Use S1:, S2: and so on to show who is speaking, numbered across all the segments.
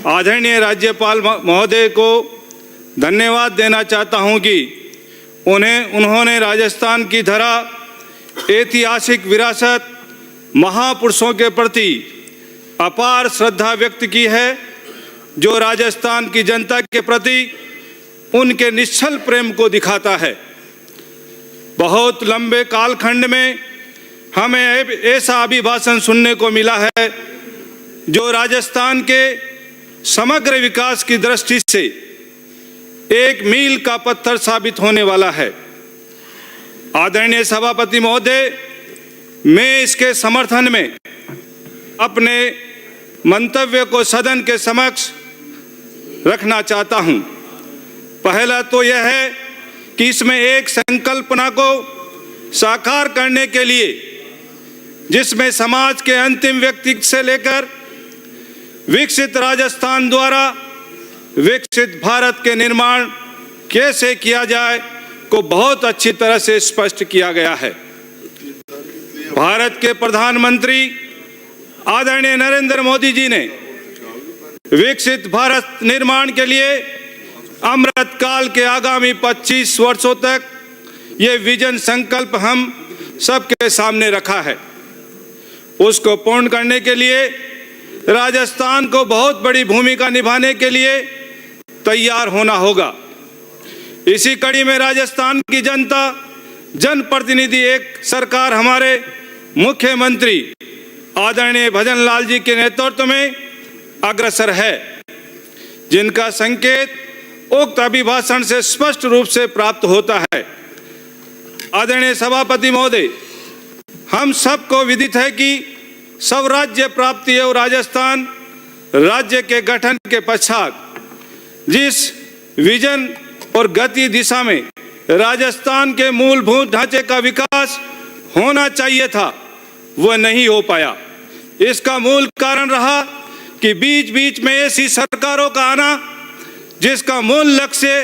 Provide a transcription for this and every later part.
S1: आदरणीय राज्यपाल महोदय को धन्यवाद देना चाहता हूं कि उन्होंने राजस्थान की धरा, ऐतिहासिक विरासत, महापुरुषों के प्रति अपार श्रद्धा व्यक्त की है, जो राजस्थान की जनता के प्रति उनके निश्चल प्रेम को दिखाता है। बहुत लंबे कालखंड में हमें ऐसा अभिभाषण सुनने को मिला है जो राजस्थान के समग्र विकास की दृष्टि से एक मील का पत्थर साबित होने वाला है। आदरणीय सभापति महोदय, मैं इसके समर्थन में अपने मंतव्य को सदन के समक्ष रखना चाहता हूं। पहला तो यह है कि इसमें एक संकल्पना को साकार करने के लिए, जिसमें समाज के अंतिम व्यक्ति से लेकर विकसित राजस्थान द्वारा विकसित भारत के निर्माण कैसे किया जाए को बहुत अच्छी तरह से स्पष्ट किया गया है। भारत के प्रधानमंत्री आदरणीय नरेंद्र मोदी जी ने विकसित भारत निर्माण के लिए अमृत काल के आगामी 25 वर्षों तक ये विजन संकल्प हम सबके सामने रखा है। उसको पूर्ण करने के लिए राजस्थान को बहुत बड़ी भूमिका निभाने के लिए तैयार होना होगा। इसी कड़ी में राजस्थान की जनता, जनप्रतिनिधि, एक सरकार हमारे मुख्यमंत्री आदरणीय भजन लाल जी के नेतृत्व में अग्रसर है, जिनका संकेत उक्त अभिभाषण से स्पष्ट रूप से प्राप्त होता है। आदरणीय सभापति महोदय, हम सबको विदित है कि स्वराज्य प्राप्ति एवं राजस्थान राज्य के गठन के पश्चात जिस विजन और गति दिशा में राजस्थान के मूलभूत ढांचे का विकास होना चाहिए था, वह नहीं हो पाया। इसका मूल कारण रहा कि बीच बीच में ऐसी सरकारों का आना जिसका मूल लक्ष्य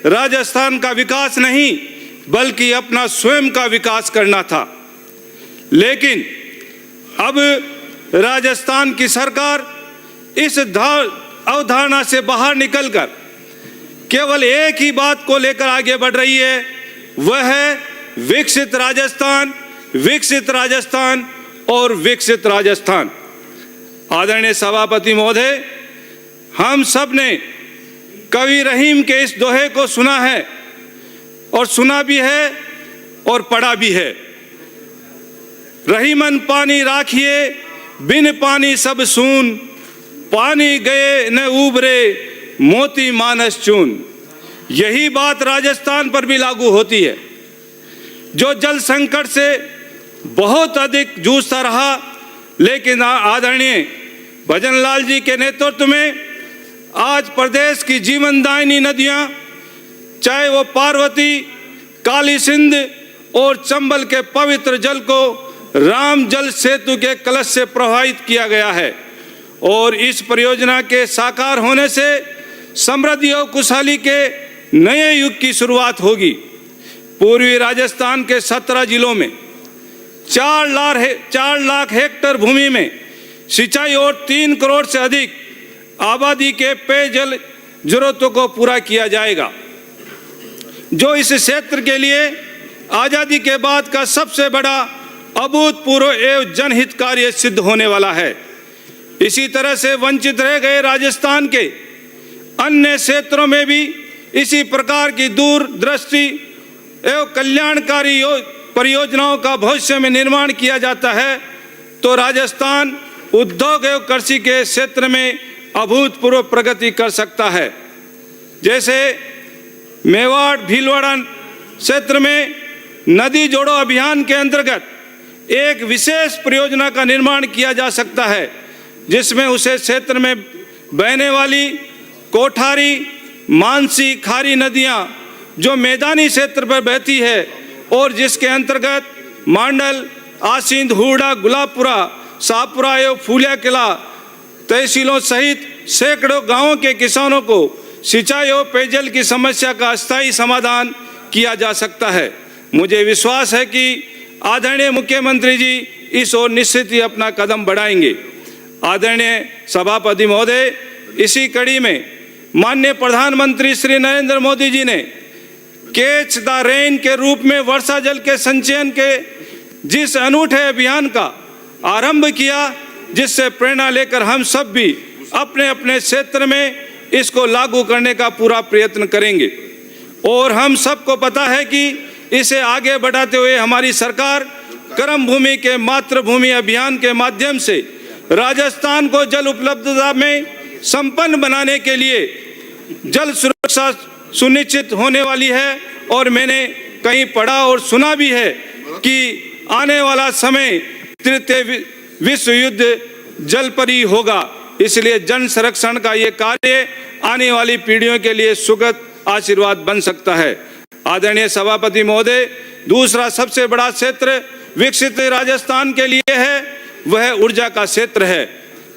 S1: राजस्थान का विकास नहीं बल्कि अपना स्वयं का विकास करना था। लेकिन अब राजस्थान की सरकार इस अवधारणा से बाहर निकलकर केवल एक ही बात को लेकर आगे बढ़ रही है, वह है विकसित राजस्थान, विकसित राजस्थान और विकसित राजस्थान। आदरणीय सभापति महोदय, हम सब ने कवि रहीम के इस दोहे को सुना है और सुना भी है और पढ़ा भी है। रहीमन पानी राखिए, बिन पानी सब सून, पानी गए न उबरे, मोती मानस चून। यही बात राजस्थान पर भी लागू होती है, जो जल संकट से बहुत अधिक जूझता रहा, लेकिन आदरणीय भजन लाल जी के नेतृत्व में आज प्रदेश की जीवनदायिनी नदियां, चाहे वो पार्वती, काली सिंध और चंबल के पवित्र जल को राम जल सेतु के कलश से प्रवाहित किया गया है और इस परियोजना के साकार होने से समृद्धि और खुशहाली के नए युग की शुरुआत होगी। पूर्वी राजस्थान के 17 जिलों में 4 लाख हेक्टेयर भूमि में सिंचाई और 3 करोड़ से अधिक आबादी के पेयजल जरूरतों को पूरा किया जाएगा, जो इस क्षेत्र के लिए आजादी के बाद का सबसे बड़ा अभूतपूर्व एवं जनहित कार्य सिद्ध होने वाला है। इसी तरह से वंचित रह गए राजस्थान के अन्य क्षेत्रों में भी इसी प्रकार की दूरदृष्टि एवं कल्याणकारी परियोजनाओं का भविष्य में निर्माण किया जाता है, तो राजस्थान उद्योग एवं कृषि के क्षेत्र में अभूतपूर्व प्रगति कर सकता है। जैसे मेवाड़ भीलवाड़ा क्षेत्र में नदी जोड़ो अभियान के अंतर्गत एक विशेष परियोजना का निर्माण किया जा सकता है, जिसमें उसे क्षेत्र में बहने वाली कोठारी, मानसी, खारी नदियां जो मैदानी क्षेत्र पर बहती है और जिसके अंतर्गत मांडल, आसिंद, हुड़ा, गुलाबपुरा, शाहपुरा एवं फूलिया किला तहसीलों सहित सैकड़ों गांवों के किसानों को सिंचाई और पेयजल की समस्या का अस्थायी समाधान किया जा सकता है। मुझे विश्वास है कि आदरणीय मुख्यमंत्री जी इस ओर निश्चित ही अपना कदम बढ़ाएंगे। आदरणीय सभापति महोदय, इसी कड़ी में माननीय प्रधानमंत्री श्री नरेंद्र मोदी जी ने कैच द रेन के रूप में वर्षा जल के संचयन के जिस अनूठे अभियान का आरंभ किया, जिससे प्रेरणा लेकर हम सब भी अपने अपने क्षेत्र में इसको लागू करने का पूरा प्रयत्न करेंगे। और हम सबको पता है कि इसे आगे बढ़ाते हुए हमारी सरकार कर्म भूमि के मातृभूमि अभियान के माध्यम से राजस्थान को जल उपलब्धता में संपन्न बनाने के लिए जल सुरक्षा सुनिश्चित होने वाली है। और मैंने कहीं पढ़ा और सुना भी है कि आने वाला समय तृतीय विश्व युद्ध जल पर ही होगा, इसलिए जल संरक्षण का ये कार्य आने वाली पीढ़ियों के लिए सुखद आशीर्वाद बन सकता है। आदरणीय सभापति महोदय, दूसरा सबसे बड़ा क्षेत्र विकसित राजस्थान के लिए है वह ऊर्जा का क्षेत्र है।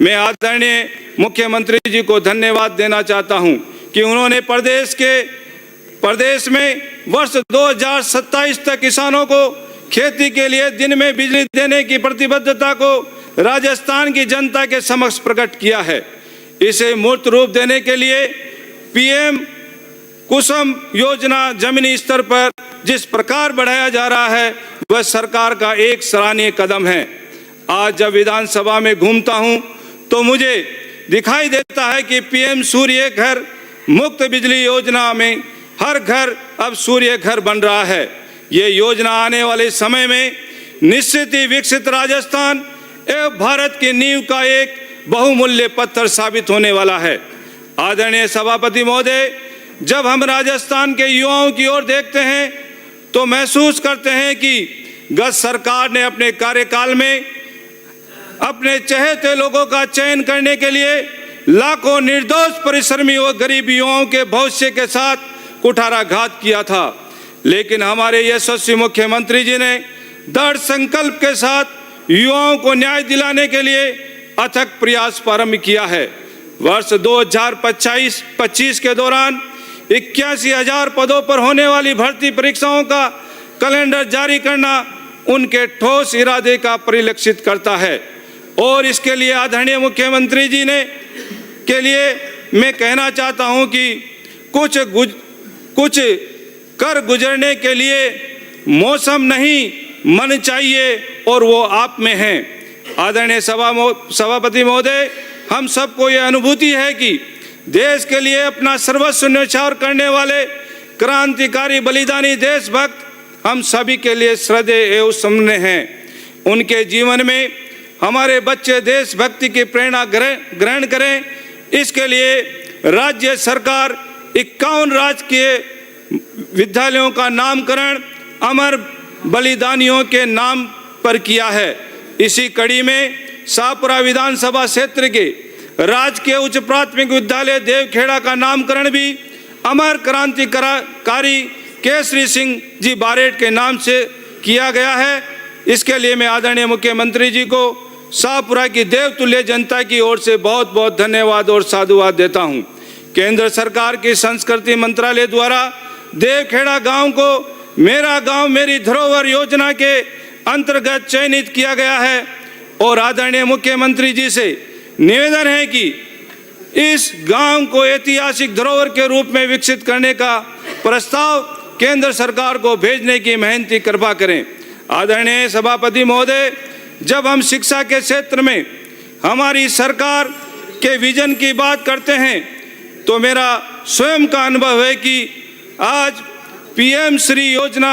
S1: मैं आदरणीय मुख्यमंत्री जी को धन्यवाद देना चाहता हूं कि उन्होंने प्रदेश में वर्ष 2027 तक किसानों को खेती के लिए दिन में बिजली देने की प्रतिबद्धता को राजस्थान की जनता के समक्ष प्रकट किया है। इसे मूर्त रूप देने के लिए पीएम कुसुम योजना जमीनी स्तर पर जिस प्रकार बढ़ाया जा रहा है वह सरकार का एक सराहनीय कदम है। आज जब विधानसभा में घूमता हूं तो मुझे दिखाई देता है कि पीएम सूर्य घर मुफ्त बिजली योजना में हर घर अब सूर्य घर बन रहा है। ये योजना आने वाले समय में निश्चित ही विकसित राजस्थान एवं भारत की नींव का एक बहुमूल्य पत्थर साबित होने वाला है। आदरणीय सभापति महोदय, जब हम राजस्थान के युवाओं की ओर देखते हैं तो महसूस करते हैं कि गत सरकार ने अपने कार्यकाल में अपने चहेते लोगों का चयन करने के लिए लाखों निर्दोष परिश्रमी और गरीब युवाओं के भविष्य के साथ कुठाराघात किया था। लेकिन हमारे यशस्वी मुख्यमंत्री जी ने दृढ़ संकल्प के साथ युवाओं को न्याय दिलाने के लिए अथक प्रयास प्रारंभ किया है। वर्ष 2025 के दौरान 81,000 पदों पर होने वाली भर्ती परीक्षाओं का कैलेंडर जारी करना उनके ठोस इरादे का परिलक्षित करता है। और इसके लिए आदरणीय मुख्यमंत्री जी ने के लिए मैं कहना चाहता हूं कि कुछ कर गुजरने के लिए मौसम नहीं मन चाहिए और वो आप में है। आदरणीय सभापति महोदय, हम सबको ये अनुभूति है कि देश के लिए अपना सर्वस्व न्यौछावर करने वाले क्रांतिकारी बलिदानी देशभक्त हम सभी के लिए श्रद्धेय एवं सम्माननीय हैं। उनके जीवन में हमारे बच्चे देशभक्ति की प्रेरणा ग्रहण करें, इसके लिए राज्य सरकार 51 राजकीय विद्यालयों का नामकरण अमर बलिदानियों के नाम पर किया है। इसी कड़ी में शाहपुरा विधानसभा क्षेत्र के राजकीय उच्च प्राथमिक विद्यालय देवखेड़ा का नामकरण भी अमर क्रांतिकारी केसरी सिंह जी बारेट के नाम से किया गया है। इसके लिए मैं आदरणीय मुख्यमंत्री जी को शाहपुरा की देवतुल्य जनता की ओर से बहुत बहुत धन्यवाद और साधुवाद देता हूं। केंद्र सरकार की संस्कृति मंत्रालय द्वारा देवखेड़ा गांव को मेरा गांव मेरी धरोहर योजना के अंतर्गत चयनित किया गया है और आदरणीय मुख्यमंत्री जी से निवेदन है कि इस गांव को ऐतिहासिक धरोहर के रूप में विकसित करने का प्रस्ताव केंद्र सरकार को भेजने की मेहनती कृपा करें। आदरणीय सभापति महोदय, जब हम शिक्षा के क्षेत्र में हमारी सरकार के विजन की बात करते हैं तो मेरा स्वयं का अनुभव है कि आज पीएम श्री योजना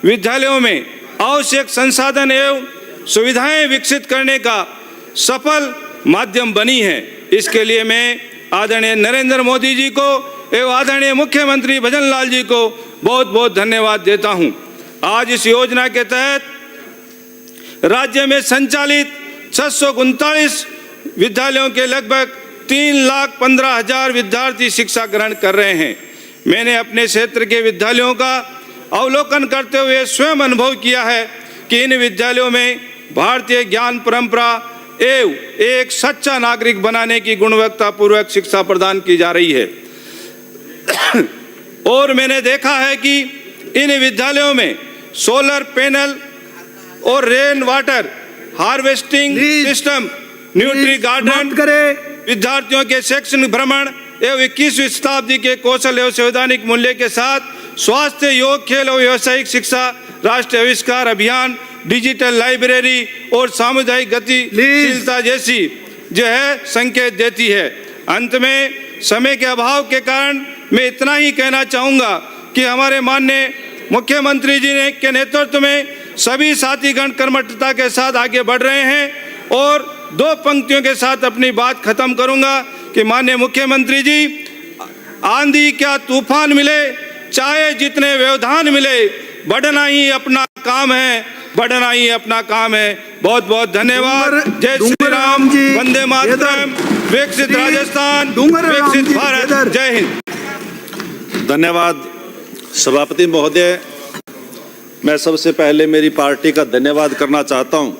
S1: विद्यालयों में आवश्यक संसाधन एवं सुविधाएं विकसित करने का सफल माध्यम बनी है। इसके लिए मैं आदरणीय नरेंद्र मोदी जी को एवं आदरणीय मुख्यमंत्री भजन लाल जी को बहुत बहुत धन्यवाद देता हूं। आज इस योजना के तहत राज्य में संचालित 639 विद्यालयों के लगभग 3,15,000 विद्यार्थी शिक्षा ग्रहण कर रहे हैं। मैंने अपने क्षेत्र के विद्यालयों का अवलोकन करते हुए स्वयं अनुभव किया है कि इन विद्यालयों में भारतीय ज्ञान परंपरा एवं एक सच्चा नागरिक बनाने की गुणवत्तापूर्वक शिक्षा प्रदान की जा रही है। और मैंने देखा है कि इन विद्यालयों में सोलर पैनल और rain water harvesting system, nutri garden विद्यार्थियों के शैक्षणिक भ्रमण एवं 21वीं शताब्दी के कौशल एवं संवैधानिक मूल्य के साथ स्वास्थ्य, योग, खेल और व्यावसायिक शिक्षा, राष्ट्रीय आविष्कार अभियान, डिजिटल लाइब्रेरी और सामुदायिक गतिशीलता जैसी जो है संकेत देती है। अंत में समय के अभाव के कारण मैं इतना ही कहना चाहूँगा कि हमारे माननीय मुख्यमंत्री जी ने के नेतृत्व में सभी साथीगण कर्मठता के साथ आगे बढ़ रहे हैं और 2 पंक्तियों के साथ अपनी बात खत्म करूंगा कि माननीय मुख्यमंत्री जी, आंधी क्या तूफान मिले, चाहे जितने व्यवधान मिले, बढ़ना ही अपना काम है, बढ़ना ही अपना काम है। बहुत बहुत धन्यवाद। जय श्री राम, वंदे मातरम, विकसित राजस्थान, विकसित भारत, जय हिंद।
S2: धन्यवाद सभापति महोदय। मैं सबसे पहले मेरी पार्टी का धन्यवाद करना चाहता हूं